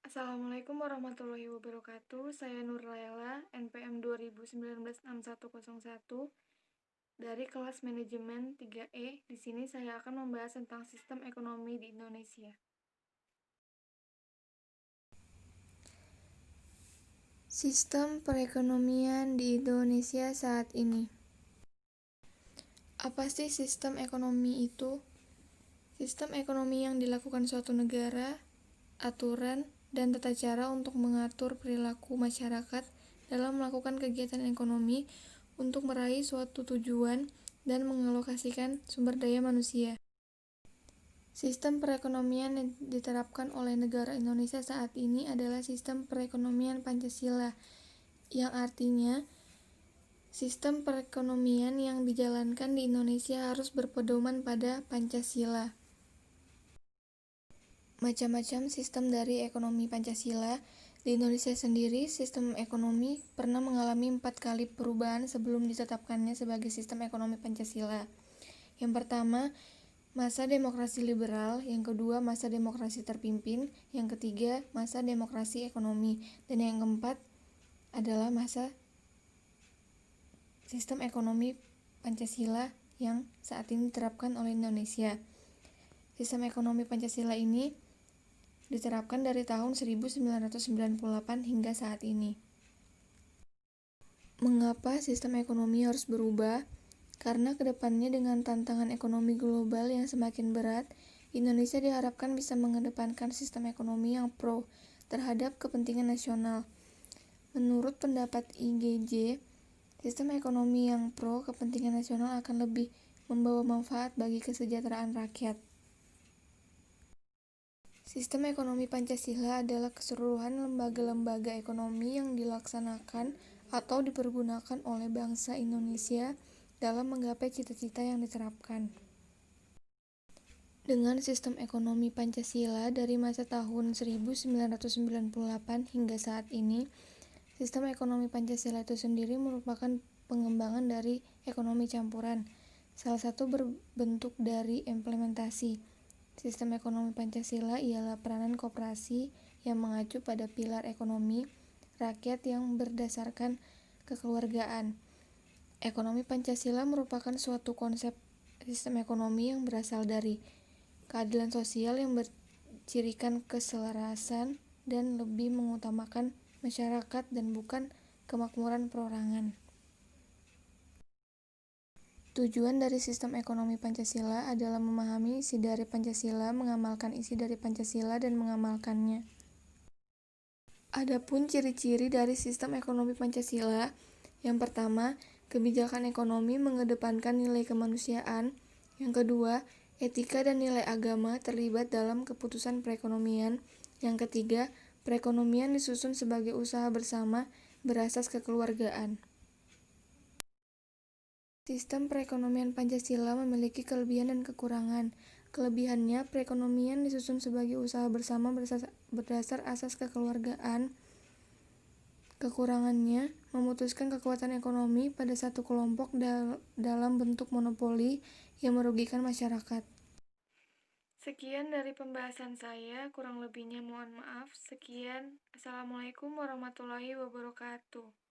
Assalamualaikum warahmatullahi wabarakatuh. Saya Nur Laila, NPM 2019-6101 dari kelas manajemen 3E. Di sini saya akan membahas tentang sistem ekonomi di Indonesia. Sistem perekonomian di Indonesia saat ini. Apa sih sistem ekonomi itu? Sistem ekonomi yang dilakukan suatu negara, aturan, dan tata cara untuk mengatur perilaku masyarakat dalam melakukan kegiatan ekonomi untuk meraih suatu tujuan dan mengalokasikan sumber daya manusia. Sistem perekonomian yang diterapkan oleh negara Indonesia saat ini adalah sistem perekonomian Pancasila, yang artinya sistem perekonomian yang dijalankan di Indonesia harus berpedoman pada Pancasila. Macam-macam sistem dari ekonomi Pancasila. Di Indonesia sendiri, sistem ekonomi pernah mengalami 4 kali perubahan sebelum ditetapkannya sebagai sistem ekonomi Pancasila. Yang pertama, masa demokrasi liberal. Yang kedua, masa demokrasi terpimpin. Yang ketiga, masa demokrasi ekonomi. Dan yang keempat adalah masa sistem ekonomi Pancasila yang saat ini diterapkan oleh Indonesia. Sistem ekonomi Pancasila ini diterapkan dari tahun 1998 hingga saat ini. Mengapa sistem ekonomi harus berubah? Karena kedepannya dengan tantangan ekonomi global yang semakin berat, Indonesia diharapkan bisa mengedepankan sistem ekonomi yang pro terhadap kepentingan nasional. Menurut pendapat IGJ, sistem ekonomi yang pro kepentingan nasional akan lebih membawa manfaat bagi kesejahteraan rakyat. Sistem ekonomi Pancasila adalah keseluruhan lembaga-lembaga ekonomi yang dilaksanakan atau dipergunakan oleh bangsa Indonesia dalam menggapai cita-cita yang diterapkan. Dengan sistem ekonomi Pancasila dari masa tahun 1998 hingga saat ini, sistem ekonomi Pancasila itu sendiri merupakan pengembangan dari ekonomi campuran, salah satu berbentuk dari implementasi. Sistem ekonomi Pancasila ialah peranan koperasi yang mengacu pada pilar ekonomi rakyat yang berdasarkan kekeluargaan. Ekonomi Pancasila merupakan suatu konsep sistem ekonomi yang berasal dari keadilan sosial yang bercirikan keselarasan dan lebih mengutamakan masyarakat dan bukan kemakmuran perorangan. Tujuan dari sistem ekonomi Pancasila adalah memahami isi dari Pancasila, mengamalkan isi dari Pancasila, dan mengamalkannya. Adapun ciri-ciri dari sistem ekonomi Pancasila, yang pertama, kebijakan ekonomi mengedepankan nilai kemanusiaan. Yang kedua, etika dan nilai agama terlibat dalam keputusan perekonomian. Yang ketiga, perekonomian disusun sebagai usaha bersama berasas kekeluargaan. Sistem perekonomian Pancasila memiliki kelebihan dan kekurangan. Kelebihannya, perekonomian disusun sebagai usaha bersama berdasar asas kekeluargaan. Kekurangannya, memutuskan kekuatan ekonomi pada satu kelompok dalam bentuk monopoli yang merugikan masyarakat. Sekian dari pembahasan saya, kurang lebihnya mohon maaf. Sekian, Assalamualaikum warahmatullahi wabarakatuh.